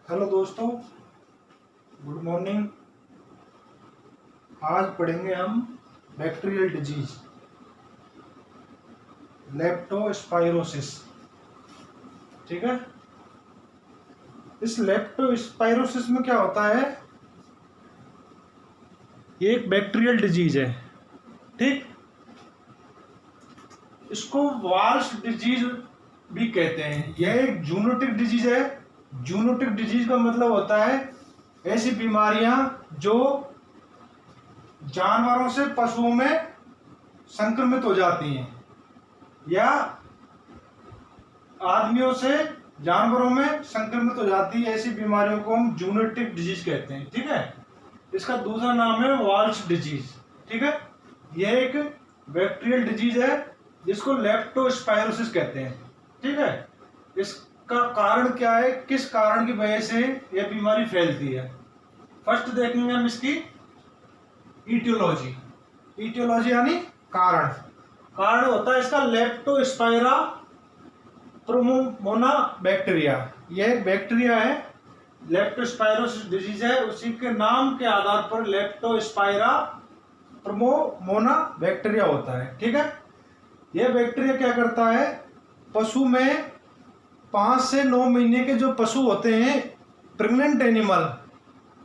Hello दोस्तों, good morning. आज पढ़ेंगे हम बैक्टीरियल डिजीज लेप्टोस्पाइरोसिस। ठीक है। इस लेप्टोस्पाइरोसिस में क्या होता है, ये एक बैक्टीरियल डिजीज है। ठीक, इसको वाल्स डिजीज भी कहते हैं। यह एक जूनोटिक डिजीज है। जूनोटिक डिजीज का मतलब होता है ऐसी बीमारियां जो जानवरों से पशुओं में संक्रमित हो जाती हैं या आदमियों से जानवरों में संक्रमित हो जाती है। ऐसी बीमारियों को हम जूनोटिक डिजीज कहते हैं। ठीक है। इसका दूसरा नाम है वाल्स डिजीज। ठीक है। यह एक बैक्टीरियल डिजीज है जिसको लेप्टोस्पाइरोसिस कहते हैं। ठीक है। इसका कारण क्या है, किस कारण की वजह से यह बीमारी फैलती है, फर्स्ट देखेंगे हम इसकी ईटियोलॉजी। ईटियोलॉजी यानी कारण। कारण होता है इसका लेप्टोस्पाइरा प्रोमोना बैक्टीरिया। यह एक बैक्टीरिया है, लेप्टोस्पाइरोसिस डिजीज है, उसी के नाम के आधार पर लेप्टोस्पाइरा प्रोमोना बैक्टीरिया होता है। ठीक है। यह बैक्टीरिया क्या करता है, पशु में 5 से 9 महीने के जो पशु होते हैं, प्रेग्नेंट एनिमल,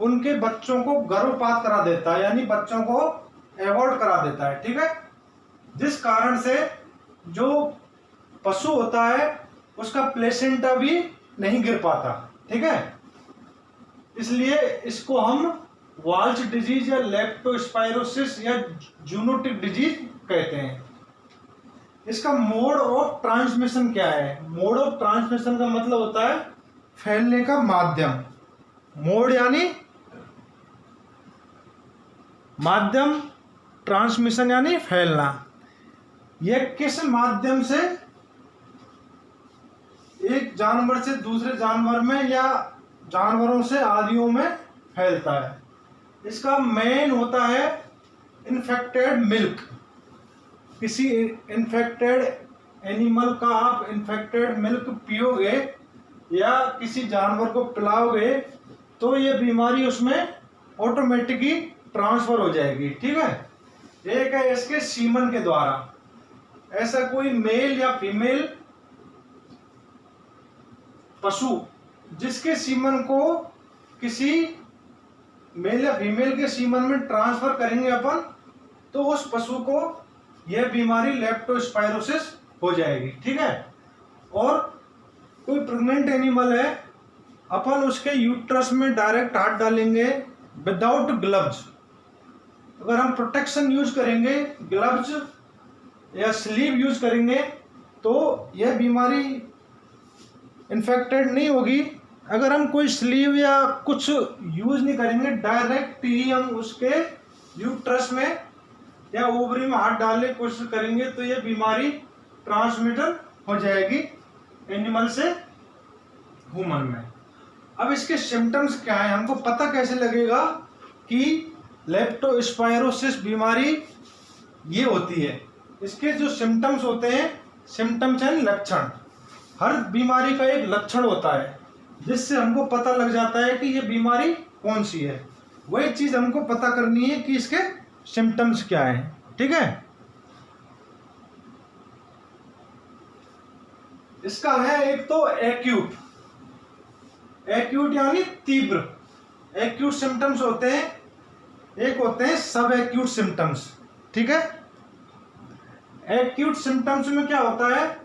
उनके बच्चों को गर्भपात करा देता है, यानी बच्चों को एबॉर्ट करा देता है। ठीक है। जिस कारण से जो पशु होता है उसका प्लेसेंटा भी नहीं गिर पाता। ठीक है। इसलिए इसको हम वाल्स डिजीज या लेप्टोस्पाइरोसिस या जूनोटिक डिजीज कहते हैं। इसका मोड ऑफ ट्रांसमिशन क्या है? मोड ऑफ ट्रांसमिशन का मतलब होता है फैलने का माध्यम। मोड यानी माध्यम, ट्रांसमिशन यानी फैलना। यह किस माध्यम से एक जानवर से दूसरे जानवर में या जानवरों से आदियों में फैलता है? इसका मेन होता है इन्फेक्टेड मिल्क। किसी इन्फेक्टेड एनिमल का आप इन्फेक्टेड मिल्क पियोगे या किसी जानवर को पिलाओगे तो ये बीमारी उसमें ऑटोमेटिकली ट्रांसफर हो जाएगी। ठीक है। एक है इसके सीमन के द्वारा। ऐसा कोई मेल या फीमेल पशु जिसके सीमन को किसी मेल या फीमेल के सीमन में ट्रांसफर करेंगे अपन, तो उस पशु को यह बीमारी लेप्टोस्पाइरोसिस हो जाएगी। ठीक है। और कोई प्रेग्नेंट एनिमल है, अपन उसके यूट्रस में डायरेक्ट हाथ डालेंगे विदाउट ग्लव्स। अगर हम प्रोटेक्शन यूज करेंगे, ग्लव्स या स्लीव यूज करेंगे, तो यह बीमारी इन्फेक्टेड नहीं होगी। अगर हम कोई स्लीव या कुछ यूज नहीं करेंगे, डायरेक्ट ही हम उसके यूट्रस में या ओवरी में हाथ डालने की कोशिश करेंगे, तो यह बीमारी ट्रांसमिटर हो जाएगी एनिमल से ह्यूमन में। अब इसके सिम्टम्स क्या है, हमको पता कैसे लगेगा कि लेप्टोस्पाइरोसिस बीमारी ये होती है? इसके जो सिम्टम्स होते हैं, सिम्टम्स यानी लक्षण। हर बीमारी का एक लक्षण होता है जिससे हमको पता लग जाता है कि ये बीमारी कौन सी है। वही चीज हमको पता करनी है कि इसके सिम्टम्स क्या है। ठीक है। इसका है एक तो एक्यूट। एक्यूट यानी तीव्र। एक्यूट सिम्टम्स होते हैं, एक होते हैं सब एक्यूट सिम्टम्स। ठीक है। एक्यूट सिम्टम्स में क्या होता है,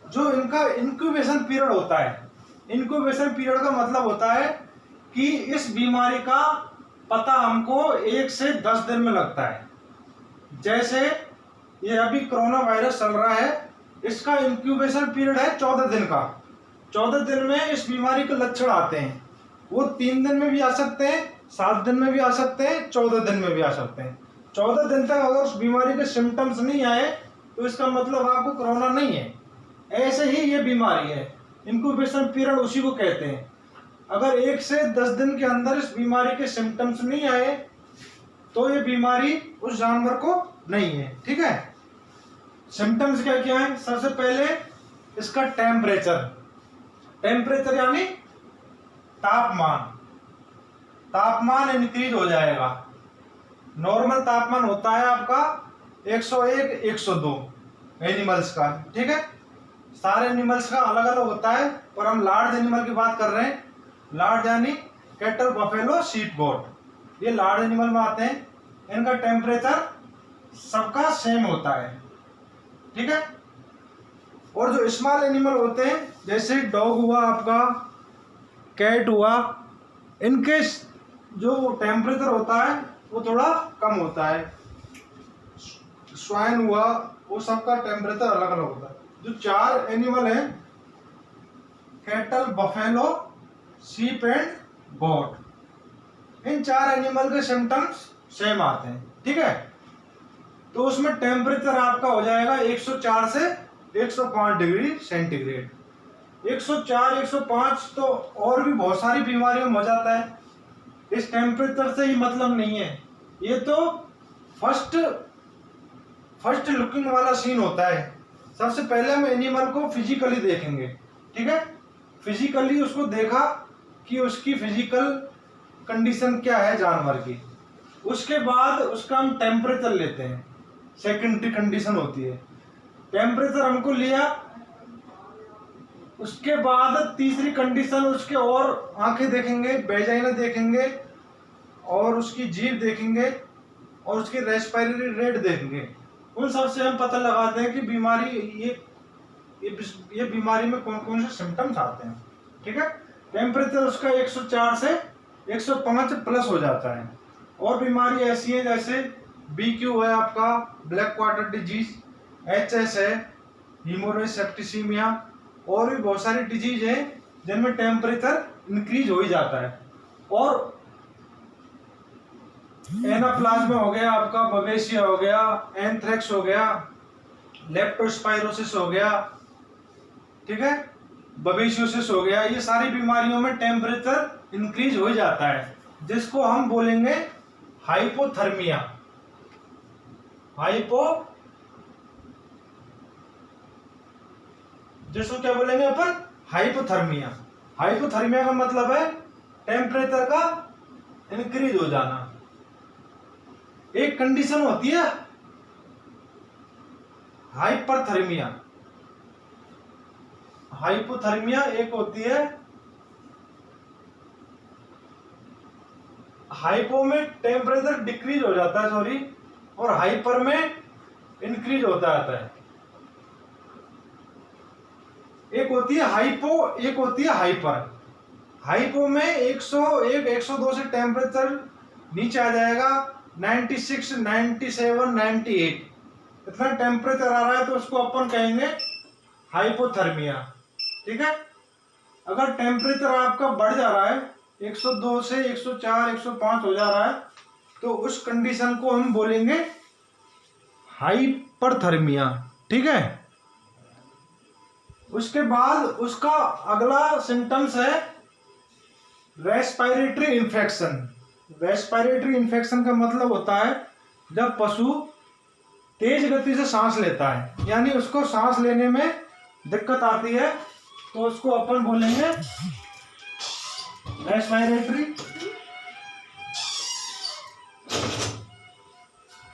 जो इनका इंक्यूबेशन पीरियड होता है। इंक्यूबेशन पीरियड का मतलब होता है कि इस बीमारी का पता हमको 1 से 10 दिन में लगता है। जैसे ये अभी कोरोना वायरस चल रहा है, इसका इंक्यूबेशन पीरियड है 14 दिन का। 14 दिन में इस बीमारी के लक्षण आते हैं। वो 3 दिन में भी आ सकते हैं, 7 दिन में भी आ सकते हैं, 14 दिन में भी आ सकते हैं। 14 दिन तक अगर उस बीमारी के सिम्टम्स नहीं आए तो इसका मतलब आपको कोरोना नहीं है। ऐसे ही ये बीमारी है, इंक्यूबेशन पीरियड उसी को कहते हैं। अगर 1 से 10 दिन के अंदर इस बीमारी के सिम्टम्स नहीं आए तो ये बीमारी उस जानवर को नहीं है। ठीक है। सिम्टम्स क्या क्या है? सबसे पहले इसका टेम्परेचर। टेम्परेचर यानी तापमान इंक्रीज हो जाएगा। नॉर्मल तापमान होता है आपका 101 102 एनिमल्स का, ठीक है। सारे एनिमल्स का अलग अलग होता है, पर हम लार्ज एनिमल की बात कर रहे हैं। लार्ज यानी कैटल, बफेलो, शीप, गोट, ये लार्ज एनिमल में आते हैं। इनका टेम्परेचर सबका सेम होता है, ठीक है। और जो स्मॉल एनिमल होते हैं जैसे डॉग हुआ आपका, कैट हुआ, इनके जो टेम्परेचर होता है वो थोड़ा कम होता है। स्वाइन हुआ, वो सबका टेम्परेचर अलग अलग होता है। जो 4 एनिमल हैं, cattle, buffalo, sheep and goat, इन 4 एनिमल के सिम्टम्स सेम आते हैं, ठीक है। तो उसमें टेम्परेचर आपका हो जाएगा 104 से 105 डिग्री सेंटीग्रेड। 104 105 तो और भी बहुत सारी बीमारियों में हो जाता है। इस टेम्परेचर से ही मतलब नहीं है, ये तो फर्स्ट लुकिंग वाला सीन होता है। सबसे पहले हम एनिमल को फिजिकली देखेंगे, ठीक है। फिजिकली उसको देखा कि उसकी फिजिकल कंडीशन क्या है जानवर की, उसके बाद उसका हम टेम्परेचर लेते हैं। सेकेंडरी कंडीशन होती है, टेम्परेचर हमको लिया, उसके बाद तीसरी कंडीशन उसके और आंखें देखेंगे, वेजाइना देखेंगे, और उसकी जीभ देखेंगे, और उसकी रेस्पिरेटरी रेट देखेंगे। उन सब से हम पता लगाते हैं कि बीमारी ये बीमारी में कौन कौन से सिम्टम्स आते हैं, ठीक है। टेम्परेचर उसका 104 से 105 प्लस हो जाता है। और बीमारी ऐसी है जैसे BQ है आपका, ब्लैक क्वार्टर डिजीज, HS है, हीमोरेजिक सेप्टिसीमिया, और भी बहुत सारी डिजीज है जिनमें टेम्परेचर इंक्रीज हो ही जाता है। और एनाप्लाज्मा हो गया आपका, बवेशिया हो गया, एंथ्रेक्स हो गया, लेप्टोस्पाइरोसिस हो गया, ठीक है, बवेशियोसिस हो गया, ये सारी बीमारियों में टेम्परेचर इंक्रीज हो ही जाता है, जिसको हम बोलेंगे हाइपोथर्मिया। जिसको क्या बोलेंगे अपन? हाइपोथर्मिया। हाइपोथर्मिया का मतलब है टेम्परेचर का इंक्रीज हो जाना। एक कंडीशन होती है हाइपरथर्मिया, हाइपोथर्मिया एक होती है। हाइपो में टेम्परेचर डिक्रीज हो जाता है, सॉरी, और हाइपर में इंक्रीज होता जाता है। एक होती है हाइपो, एक होती है हाइपर। हाइपो में 101 102 से टेम्परेचर नीचे आ जाएगा, 96 97 98 इतना टेम्परेचर आ रहा है तो उसको अपन कहेंगे हाइपोथर्मिया, ठीक है। अगर टेम्परेचर आपका बढ़ जा रहा है, 102 से 104 105 हो जा रहा है, तो उस कंडीशन को हम बोलेंगे हाइपरथर्मिया, ठीक है। उसके बाद उसका अगला सिम्टम्स है रेस्पिरेटरी इन्फेक्शन। रेस्पिरेटरी इन्फेक्शन का मतलब होता है जब पशु तेज गति से सांस लेता है, यानी उसको सांस लेने में दिक्कत आती है, तो उसको अपन बोलेंगे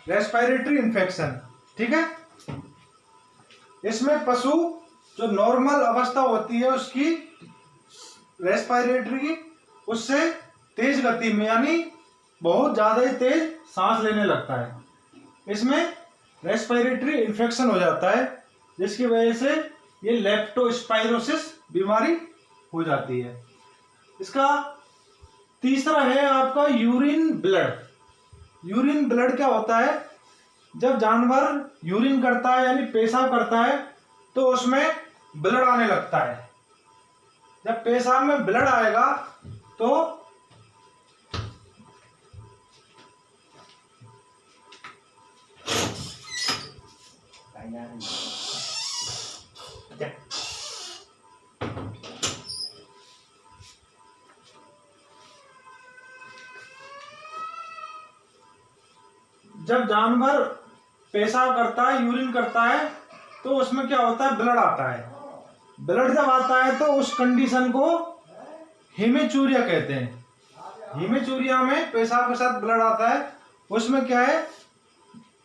रेस्पिरेटरी इन्फेक्शन, ठीक है। इसमें पशु जो नॉर्मल अवस्था होती है उसकी रेस्पिरेटरी की, उससे तेज गति में यानी बहुत ज्यादा ही तेज सांस लेने लगता है। इसमें रेस्पिरेटरी इन्फेक्शन हो जाता है, जिसकी वजह से ये लेप्टोस्पाइरोसिस बीमारी हो जाती है। इसका तीसरा है आपका यूरिन ब्लड। यूरिन ब्लड क्या होता है? जब जानवर यूरिन करता है यानी पेशाब करता है तो उसमें ब्लड आने लगता है। जब पेशाब में ब्लड आएगा तो जब जानवर पेशाब करता है, यूरिन करता है, तो उसमें क्या होता है? ब्लड आता है। ब्लड जब आता है तो उस कंडीशन को हेमेचूरिया कहते हैं। हेमेचूरिया में पेशाब के साथ ब्लड आता है, उसमें क्या है,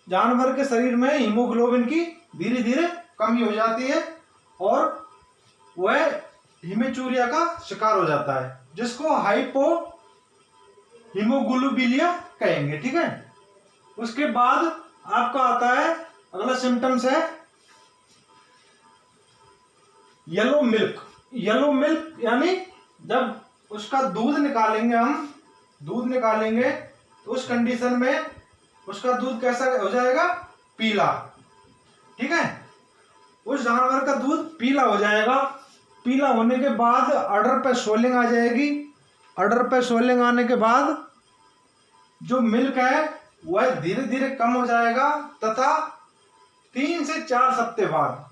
जानवर के शरीर में हीमोग्लोबिन की धीरे धीरे कमी हो जाती है और वह हेमेचूरिया का शिकार हो जाता है, जिसको हाइपो हीमोग्लोबिलिया कहेंगे। ठीक है, उसके बाद आपका आता है अगला सिम्टम्स है येलो मिल्क। येलो मिल्क यानी जब उसका दूध निकालेंगे, हम दूध निकालेंगे तो उस कंडीशन में उसका दूध कैसा हो जाएगा, पीला। ठीक है, उस जानवर का दूध पीला हो जाएगा। पीला होने के बाद अडर पे स्वेलिंग आ जाएगी। अडर पे स्वेलिंग आने के बाद जो मिल्क है वह धीरे धीरे कम हो जाएगा तथा 3 से 4 सप्ताह बाद,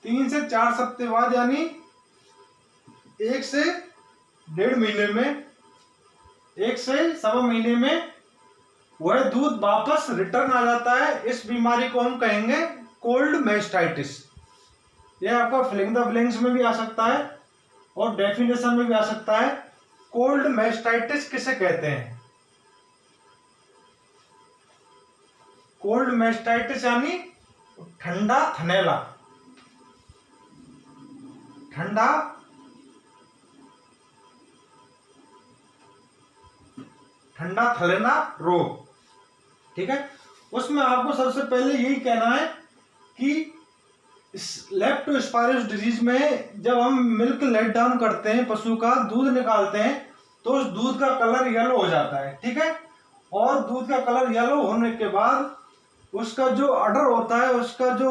3 से 4 सप्ताह बाद यानी 1 से 1.5 महीने में, 1 से सवा महीने में वह दूध वापस रिटर्न आ जाता है। इस बीमारी को हम कहेंगे कोल्ड मैस्टाइटिस। यह आपका फिलिंग द ब्लैंक्स में भी आ सकता है और डेफिनेशन में भी आ सकता है। कोल्ड मैस्टाइटिस किसे कहते हैं? कोल्ड मैस्टाइटिस यानी ठंडा थनैला, ठंडा थनैला रोग। ठीक है, उसमें आपको सबसे पहले यही कहना है कि लेप्टोस्पायरोसिस डिजीज में जब हम मिल्क लेट डाउन करते हैं, पशु का दूध निकालते हैं, तो उस दूध का कलर येलो हो जाता है। ठीक है, और दूध का कलर येलो होने के बाद उसका जो अडर होता है, उसका जो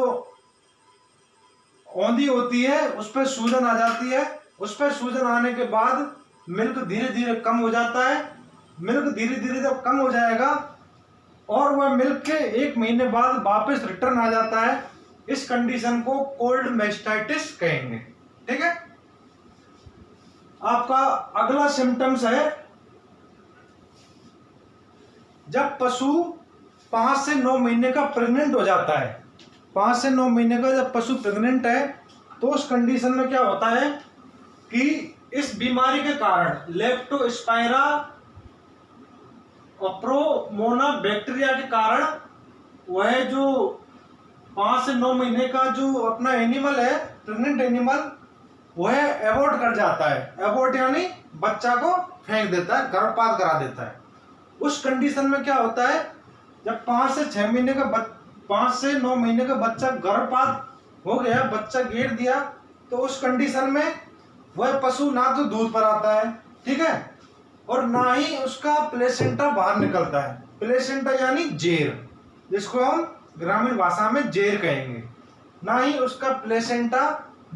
औंधी होती है, उस पर सूजन आ जाती है। उस पर सूजन आने के बाद मिल्क धीरे धीरे कम हो जाता है। मिल्क धीरे धीरे जब कम हो जाएगा और वह मिल्क के 1 महीने बाद वापस रिटर्न आ जाता है, इस कंडीशन को कोल्ड मैस्टाइटिस कहेंगे। ठीक है, आपका अगला सिम्टम्स है जब पशु 5 से 9 महीने का प्रेग्नेंट हो जाता है। 5 से 9 महीने का जब पशु प्रेग्नेंट है तो उस कंडीशन में क्या होता है कि इस बीमारी के कारण लेप्टोस्पाइरा प्रोमोना बैक्टीरिया के कारण वह जो 5 से 9 महीने का जो अपना एनिमल है, प्रेग्नेंट एनिमल, वह एबॉर्ट कर जाता है। एबॉर्ट यानी बच्चा को फेंक देता है, गर्भपात करा देता है। उस कंडीशन में क्या होता है, जब 5 से 9 महीने का बच्चा गर्भपात हो गया, बच्चा गिर दिया, तो उस कंडीशन में वह पशु ना तो दूध पर आता है, ठीक है, और ना ही उसका प्लेसेंटा बाहर निकलता है। प्लेसेंटा यानी जेर, जिसको हम ग्रामीण भाषा में जेर कहेंगे। ना ही उसका प्लेसेंटा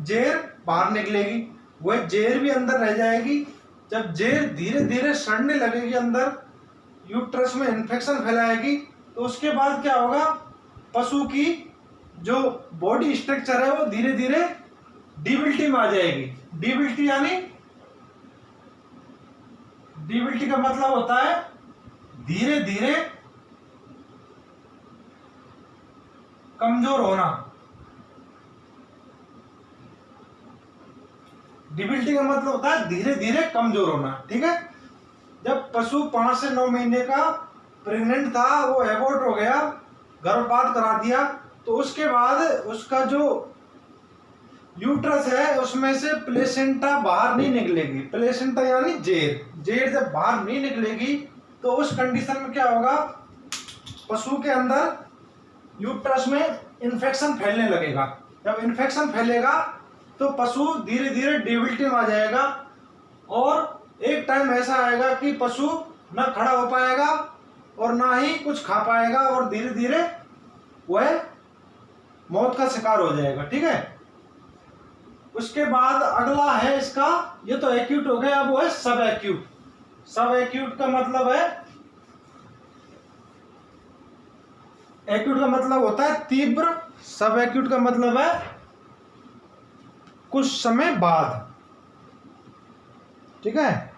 जेर बाहर निकलेगी, वह जेर भी अंदर रह जाएगी। जब जेर धीरे धीरे सड़ने लगेगी अंदर, यूट्रस में इन्फेक्शन फैलाएगी, तो उसके बाद क्या होगा, पशु की जो बॉडी स्ट्रक्चर है वो धीरे धीरे डिबिलिटी में आ जाएगी। डिबिलिटी यानी, डिबिलिटी का मतलब होता है धीरे धीरे कमजोर होना। डिबिलिटी का मतलब होता है धीरे धीरे कमजोर होना। ठीक है, जब पशु 5 से 9 महीने का प्रेग्नेंट था, वो एबॉर्ट हो गया, गर्भपात करा दिया, तो उसके बाद उसका जो यूट्रस है उसमें से प्लेसेंटा बाहर नहीं निकलेगी। प्लेसेंटा यानी जेर, जेर जब बाहर नहीं निकलेगी तो उस कंडीशन में क्या होगा, पशु के अंदर यूट्रस में इन्फेक्शन फैलने लगेगा। जब इन्फेक्शन फैलेगा तो पशु धीरे धीरे डिबिलिटी में आ जाएगा और एक टाइम ऐसा आएगा कि पशु न खड़ा हो पाएगा और ना ही कुछ खा पाएगा और धीरे धीरे वह मौत का शिकार हो जाएगा। ठीक है, उसके बाद अगला है इसका, ये तो एक्यूट हो गया, अब वो है सब एक्यूट। सब एक्यूट का मतलब है, एक्यूट का मतलब होता है तीव्र, सब एक्यूट का मतलब है कुछ समय बाद। ठीक है,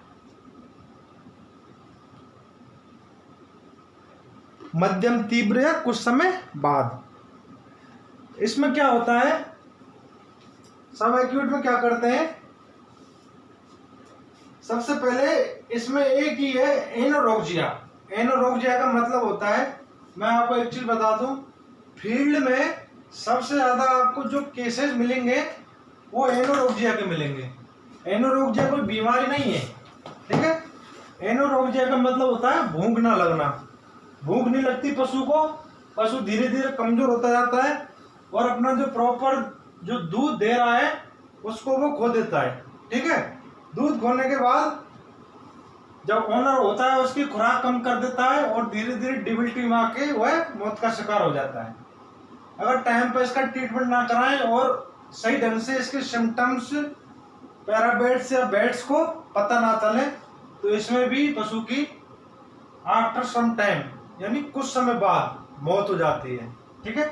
मध्यम तीव्र या कुछ समय बाद। इसमें क्या होता है, सब एक्यूट में क्या करते हैं, सबसे पहले इसमें एक ही है एनोरोक्सिया। एनोरोक्सिया का मतलब होता है, मैं आपको एक चीज बता दूं, फील्ड में सबसे ज्यादा आपको जो केसेस मिलेंगे वो एनोरोक्सिया के मिलेंगे। एनोरोक्सिया कोई बीमारी नहीं है, ठीक है। एनोरोक्सिया का मतलब होता है भूख ना लगना। भूख नहीं लगती पशु को, पशु धीरे धीरे कमजोर होता जाता है और अपना जो प्रॉपर जो दूध दे रहा है उसको वो खो देता है, ठीक है। दूध खोने के बाद जब ओनर होता है उसकी खुराक कम कर देता है और धीरे धीरे डिबिलिटी में आके वह मौत का शिकार हो जाता है। अगर टाइम पर इसका ट्रीटमेंट ना कराएं और सही ढंग से इसके सिम्टम्स पैराबाइट्स या बाइट्स को पता ना चले तो इसमें भी पशु की आफ्टर सम टाइम यानी कुछ समय बाद मौत हो जाती है, ठीक है।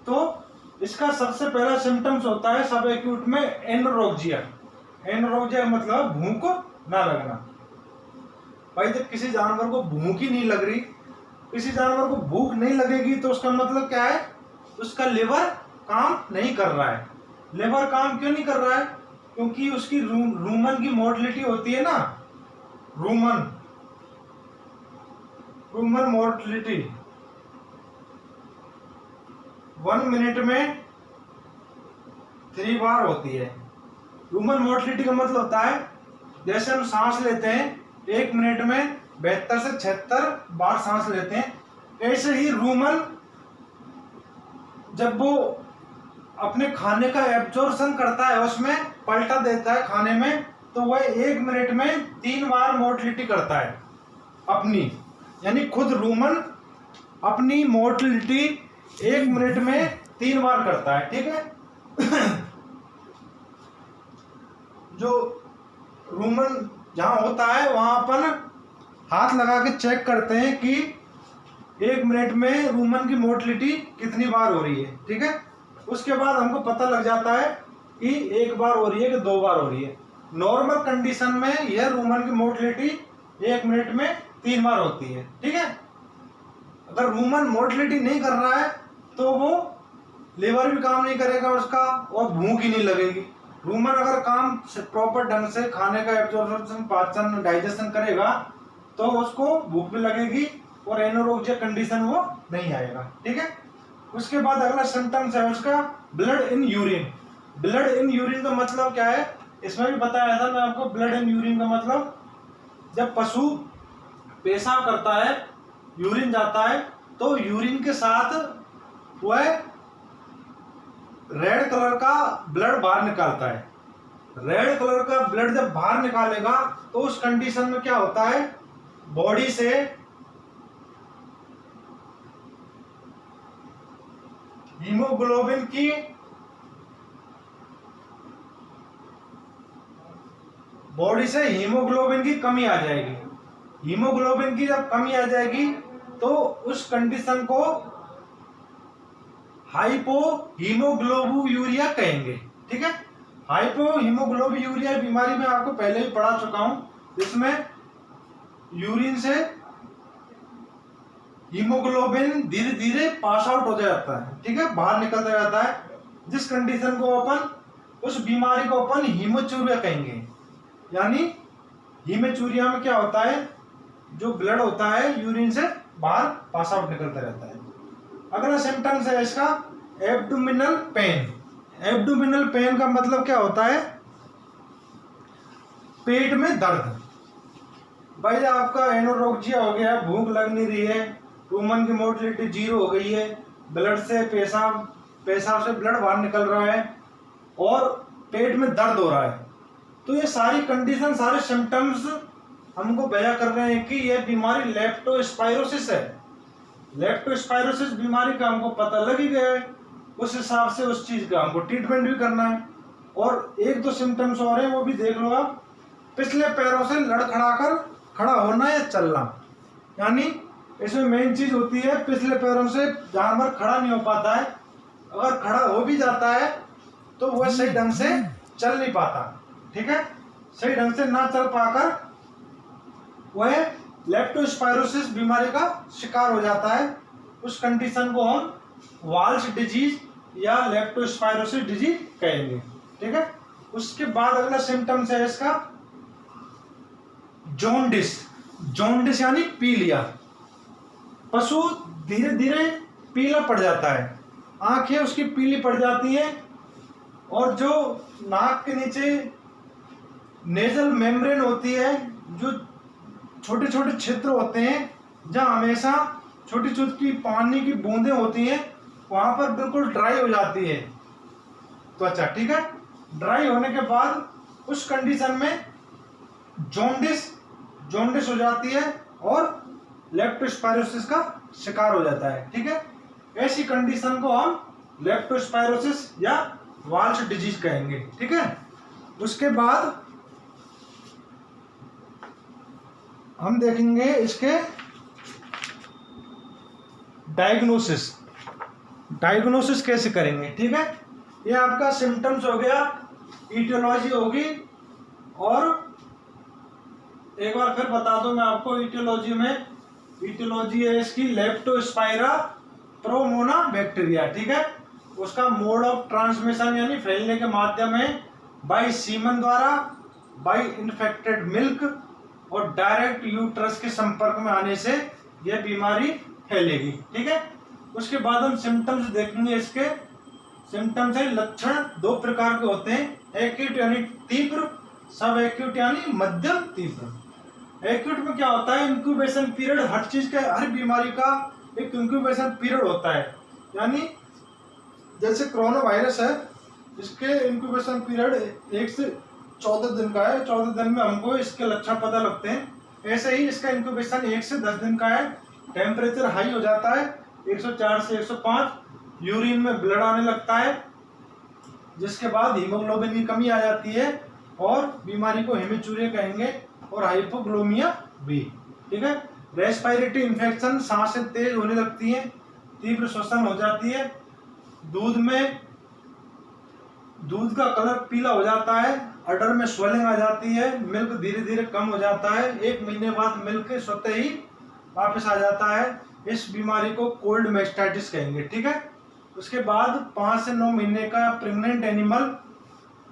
तो इसका सबसे पहला सिम्टम्स होता है सब एक्यूट में एनोरोक्सिया। एनोरोक्सिया मतलब भूख ना लगना। भाई जब किसी जानवर को भूख ही नहीं लग रही, किसी जानवर को भूख नहीं लगेगी तो उसका मतलब क्या है, उसका लिवर काम नहीं कर रहा है। लिवर काम क्यों नहीं कर रहा है? क्योंकि उसकी रूमन की मोर्टिलिटी होती है ना, रूमन मोर्टिलिटी 1 मिनट में 3 बार होती है। रूमन मोर्टिलिटी का मतलब होता है जैसे हम सांस लेते हैं 1 मिनट में 72 से 76 बार सांस लेते हैं, ऐसे ही रूमन जब वो अपने खाने का एब्जॉर्प्शन करता है, उसमें पलटा देता है खाने में, तो वह 1 मिनट में 3 बार मोर्टिलिटी करता है अपनी, यानी खुद रूमन अपनी मोर्टिलिटी 1 मिनट में 3 बार करता है, ठीक है। जो रूमन जहां होता है वहां अपन हाथ लगा के चेक करते हैं कि 1 मिनट में रूमन की मोर्टिलिटी कितनी बार हो रही है, ठीक है। उसके बाद हमको पता लग जाता है कि 1 बार हो रही है कि 2 बार हो रही है। नॉर्मल कंडीशन में यह रूमन की मोर्टिलिटी 1 मिनट में 3 बार होती है, ठीक है। अगर रूमन मोर्टिलिटी नहीं कर रहा है तो वो लिवर भी काम नहीं करेगा उसका और भूख ही नहीं लगेगी। रूमन अगर काम प्रॉपर ढंग से खाने का एब्जॉर्प्शन, पाचन, डाइजेशन करेगा तो उसको भूख भी लगेगी और एनोरोक्सिया कंडीशन वो नहीं आएगा, ठीक है। उसके बाद अगला सिम्टम्स है उसका blood in urine. Blood in urine का मतलब क्या है, इसमें भी बताया था मैं आपको। ब्लड इन यूरिन का मतलब जब पशु पेशाब करता है, यूरिन जाता है, तो यूरिन के साथ वह रेड कलर का ब्लड बाहर निकालता है। रेड कलर का ब्लड जब बाहर निकालेगा तो उस कंडीशन में क्या होता है, बॉडी से हीमोग्लोबिन की कमी आ जाएगी। हीमोग्लोबिन की जब कमी आ जाएगी तो उस कंडीशन को हाइपोहीमोग्लोबियूरिया कहेंगे, ठीक है। हाइपोहीमोग्लोबियूरिया बीमारी में आपको पहले ही पढ़ा चुका हूं, जिसमें यूरिन से हीमोग्लोबिन धीरे धीरे पास आउट हो जाता है, ठीक है, बाहर निकलता जाता है, जिस कंडीशन को अपन, उस बीमारी को अपन हीमोचूरिया कहेंगे। यानी हीमोचूरिया में क्या होता है, जो ब्लड होता है यूरिन से बाहर पास आउट निकलता रहता है। अगला सिम्टम्स है इसका एब्डोमिनल पेन। एब्डोमिनल पेन का मतलब क्या होता है, पेट में दर्द। भाई आपका एनोरोक्सिया हो गया, भूख लग नहीं रही है, रूमन की मोर्टिलिटी 0 हो गई है, ब्लड से पेशाब से ब्लड बाहर निकल रहा है और पेट में दर्द हो रहा है, तो ये सारी कंडीशन, सारे सिम्टम्स हमको बयां कर रहे हैं कि यह बीमारी लेप्टोस्पाइरोसिस है। लेप्टोस्पाइरोसिस बीमारी का हमको पता लग ही गया है, उस हिसाब से उस चीज का हमको ट्रीटमेंट भी करना है। और 1-2 सिम्टम्स और हैं, वो भी देख लो आप। पिछले पैरों से लड़खड़ाकर खड़ा होना या चलना, यानी इसमें मेन चीज होती है, पिछले पैरों से जानवर खड़ा नहीं हो पाता है। अगर खड़ा हो भी जाता है तो वह सही ढंग से चल नहीं पाता, ठीक है। सही ढंग से ना चल पाकर वह लेप्टोस्पाइरोसिस बीमारी का शिकार हो जाता है। उस कंडीशन को हम वाल्स डिजीज या लेप्टोस्पाइरोसिस डिजीज कहेंगे, ठीक है। उसके बाद अगला सिम्टम्स है इसका जॉन्डिस, जॉन्डिस यानी पीलिया, पशु धीरे धीरे पीला पड़ जाता है, आंखें उसकी पीली पड़ जाती हैं, और जो नाक के नीचे नेजल मेम्ब्रेन होती है, जो छोटे छोटे छिद्र होते हैं जहाँ हमेशा छोटी छोटी पानी की बूंदें होती हैं, वहां पर बिल्कुल ड्राई हो जाती है त्वचा, ठीक है। ड्राई होने के बाद उस कंडीशन में जॉन्डिस हो जाती है और लेप्टोस्पायरोसिस का शिकार हो जाता है, ठीक है। ऐसी कंडीशन को हम लेप्टोस्पायरोसिस या वाल्स डिजीज कहेंगे, ठीक है। उसके बाद हम देखेंगे इसके डायग्नोसिस कैसे करेंगे, ठीक है। ये आपका सिम्टम्स हो गया, ईटियोलॉजी होगी, और एक बार फिर बता दूं मैं आपको, ईटियोलॉजी है इसकी लेप्टोस्पाइरा प्रोमोना बैक्टीरिया, ठीक है। उसका मोड ऑफ ट्रांसमिशन यानी फैलने के माध्यम है बाय सीमन द्वारा, बाय इन्फेक्टेड मिल्क, और डायरेक्ट यूट्रस के संपर्क में आने से यह बीमारी फैलेगी, ठीक है। उसके बाद हम सिम्टम्स देखेंगे। इसके सिम्टम्स है, लक्षण दो प्रकार के होते हैं, एक्यूट यानी तीव्र, सब एक्यूट यानी मध्यम तीव्र। एक्यूट में क्या होता है, इंक्यूबेशन पीरियड, हर चीज का, हर बीमारी का एक इंक्यूबेशन पीरियड होता है, यानी जैसे कोरोना वायरस है, इसके इंक्यूबेशन पीरियड 1 से 14 दिन का है, 14 दिन में हमको इसके लक्षण पता लगते हैं। ऐसे ही इसका इंक्यूबेशन 1 से 10 दिन का है, टेम्परेचर हाई हो जाता है 104 से 105, यूरिन में ब्लड आने लगता है, जिसके बाद हीमोग्लोबिन की कमी आ जाती है, और बीमारी को हेमीचूरिया कहेंगे, और हाइपोग्लोमिया भी, ठीक है। रेस्पिरेटरी इन्फेक्शन, सांसें तेज होने लगती हैं, तीव्र श्वसन हो जाती है, दूध का कलर पीला हो जाता है, अडर में स्वेलिंग आ जाती है, मिल्क धीरे धीरे कम हो जाता है, 1 महीने बाद मिल्क स्वतः ही वापस आ जाता है। इस बीमारी को कोल्ड मैस्टाइटिस कहेंगे, ठीक है। उसके बाद 5 से 9 महीने का प्रेग्नेंट एनिमल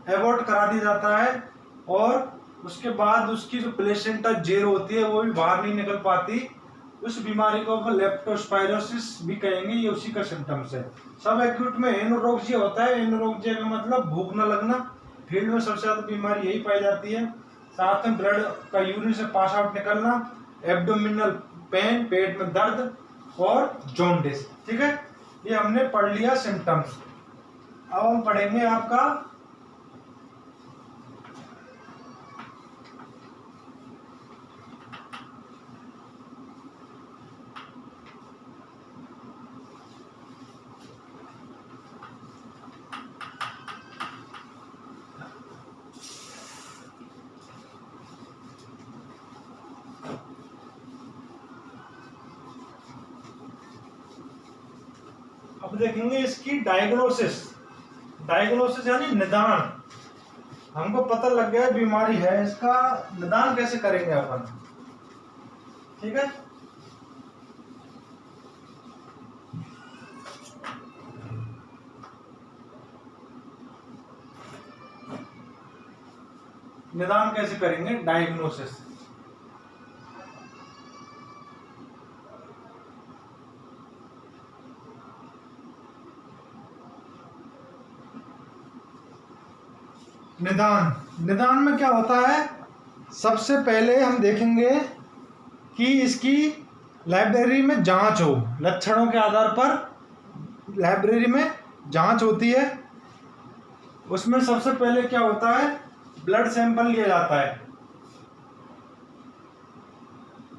एबॉर्ट करा दिया जाता है, और उसके बाद उसकी जो प्लेसेंटा जेर होती है वो भी बाहर नहीं निकल पाती। उस बीमारी को हम लेप्टोस्पायरोसिस भी कहेंगे, ये उसी का सिम्टम्स है। सब एक्यूट में एनोरेक्सिया होता है, एनोरेक्सिया का मतलब भूख न लगना, फील्ड में सबसे ज्यादा बीमारी यही पाई जाती है। साथ में ब्लड का यूरिन से पास आउट निकलना, एब्डोमिनल पेन, पेट में दर्द, और जॉन्डिस, ठीक है। ये हमने पढ़ लिया सिम्टम्स। अब हम पढ़ेंगे आपका अब देखेंगे इसकी डायग्नोसिस यानी निदान। हमको पता लग गया बीमारी है, इसका निदान कैसे करेंगे अपन, ठीक है। निदान कैसे करेंगे, डायग्नोसिस। निदान में क्या होता है, सबसे पहले हम देखेंगे कि इसकी लाइब्रेरी में जांच हो, लक्षणों के आधार पर लाइब्रेरी में जांच होती है। उसमें सबसे पहले क्या होता है, ब्लड सैंपल लिया जाता है,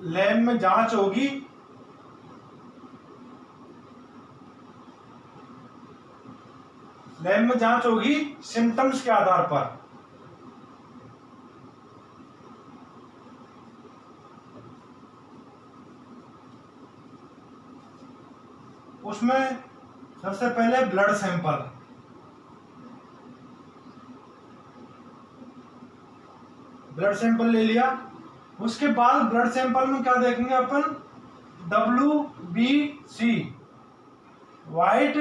लैब में जांच होगी, सिम्टम्स के आधार पर। उसमें सबसे पहले ब्लड सैंपल ले लिया। उसके बाद ब्लड सैंपल में क्या देखेंगे अपन, WBC, वाइट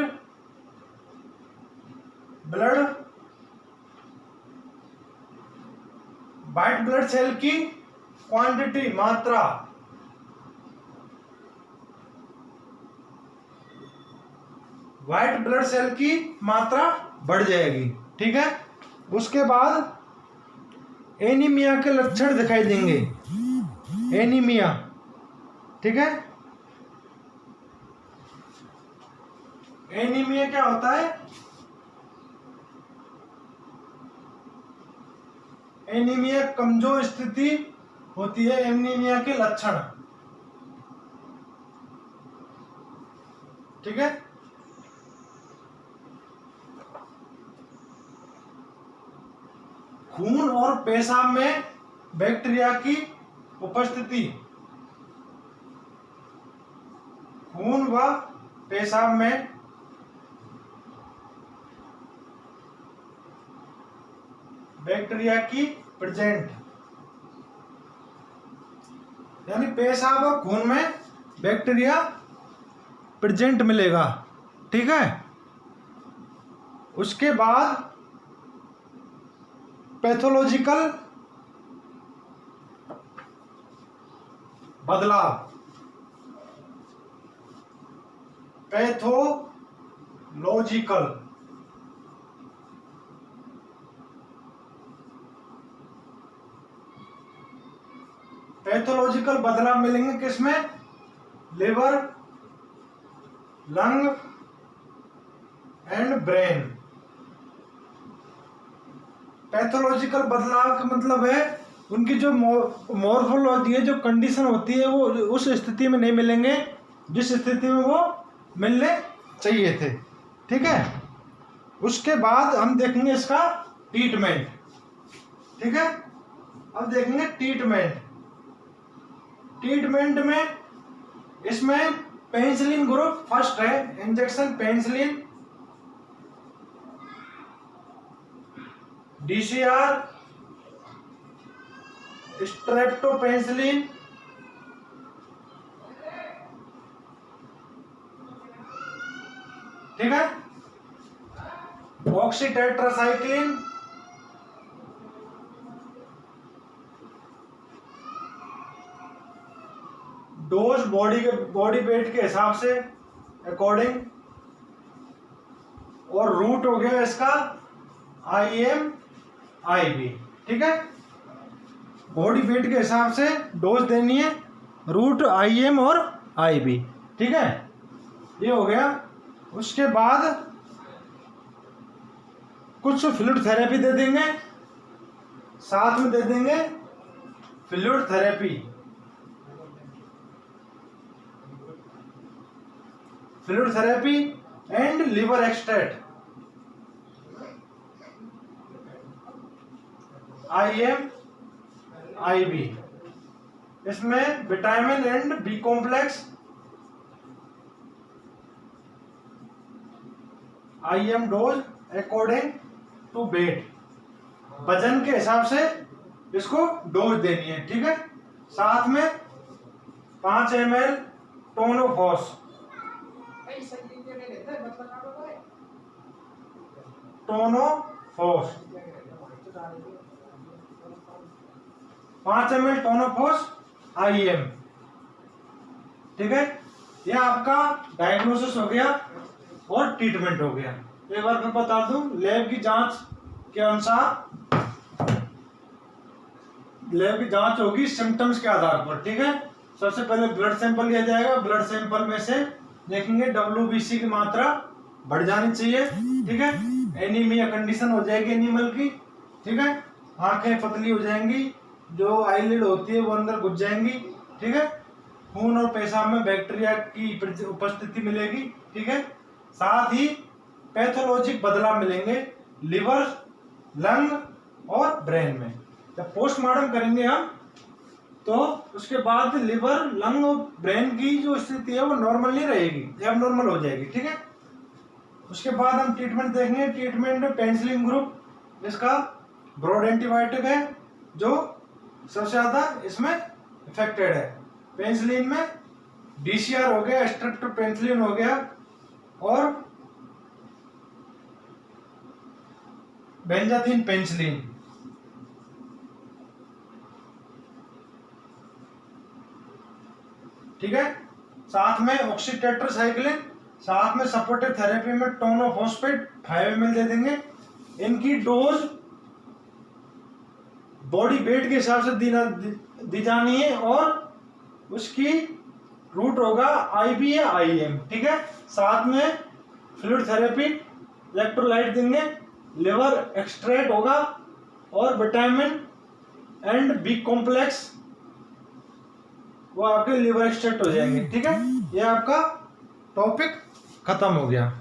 ब्लड सेल की क्वांटिटी मात्रा, व्हाइट ब्लड सेल की मात्रा बढ़ जाएगी। ठीक है, उसके बाद एनीमिया के लक्षण दिखाई देंगे। एनीमिया, ठीक है, एनीमिया क्या होता है? एनीमिया कमजोर स्थिति होती है। एनीमिया के लक्षण, ठीक है, खून और पेशाब में बैक्टीरिया की उपस्थिति, खून व पेशाब में बैक्टीरिया की प्रेजेंट, यानी पेशाब और खून में बैक्टीरिया प्रेजेंट मिलेगा। ठीक है, उसके बाद पैथोलॉजिकल बदलाव, पैथोलॉजिकल पैथोलॉजिकल बदलाव मिलेंगे किसमें? Liver, lung and brain. Pathological बदलाव का मतलब है उनकी जो मॉर्फोलॉजी है, जो कंडीशन होती है, वो उस स्थिति में नहीं मिलेंगे जिस स्थिति में वो मिलने चाहिए थे। ठीक है, उसके बाद हम देखेंगे इसका ट्रीटमेंट। ठीक है, अब देखेंगे ट्रीटमेंट। ट्रीटमेंट में इसमें पेनिसिलिन ग्रुप फर्स्ट है, इंजेक्शन पेनिसिलिन, DCR, स्ट्रेप्टोपेनिसिलिन, ठीक है, ऑक्सीटेट्रासाइक्लिन, डोज बॉडी वेट के हिसाब से अकॉर्डिंग, और रूट हो गया इसका IM IB। ठीक है, बॉडी वेट के हिसाब से डोज देनी है, रूट IM और IB। ठीक है, ये हो गया। उसके बाद कुछ फ्लूइड थेरेपी दे देंगे, साथ में दे देंगे fluid therapy, fluid therapy and liver extract, IM IB। इसमें vitamin and B complex, IM dose according to weight, वजन के हिसाब से इसको डोज देनी है। ठीक है, साथ में 5 ml टोनोफॉस, टोनोफॉस 5 ml टोनोफॉस IM। ठीक है, यह आपका डायग्नोसिस हो गया और ट्रीटमेंट हो गया। एक बार मैं बता दूं, लैब की जांच के अनुसार लैब की जांच होगी सिम्टम्स के आधार पर। ठीक है, सबसे पहले ब्लड सैंपल लिया जाएगा, ब्लड सैंपल में से देखेंगे WBC की मात्रा बढ़ जानी चाहिए। ठीक है, एनीमिया कंडीशन हो जाएगी एनिमल की। ठीक है, आंखें पतली हो जाएंगी, जो आईलिड होती है वो अंदर घुस जाएंगी। ठीक है, खून और पेशाब में बैक्टीरिया की उपस्थिति मिलेगी। ठीक है, साथ ही पैथोलॉजिक बदलाव मिलेंगे लिवर, लंग और ब्रेन में। जब पोस्टमार्टम करेंगे हम, तो उसके बाद लिवर, लंग और ब्रेन की जो स्थिति है वो नॉर्मल नहीं रहेगी, एबनॉर्मल हो जाएगी। ठीक है, उसके बाद हम ट्रीटमेंट देखेंगे। ट्रीटमेंट में पेनिसिलिन ग्रुप इसका ब्रॉड एंटीबायोटिक है, जो सबसे ज्यादा इसमें इफेक्टेड है। पेनिसिलिन में DCR हो गया, स्ट्रेप्टोपेनिसिलिन हो गया, और बेंजाथीन पेनिसिलिन। ठीक है। साथ में ऑक्सीटेट्रासाइक्लिन, साथ में सपोर्टिव थेरेपी में टोनोफॉस्फेट 5 ml दे देंगे। इनकी डोज बॉडी वेट के हिसाब से दी जानी है और उसकी रूट होगा आईबी या आईएम, ठीक है। साथ में फ्लूइड थेरेपी, इलेक्ट्रोलाइट देंगे, लिवर एक्सट्रैक्ट होगा और विटामिन एंड बी कॉम्प्लेक्स वो आपके लिवर एक्सट्रैक्ट हो जाएंगे, ठीक है। ये आपका टॉपिक खत्म हो गया।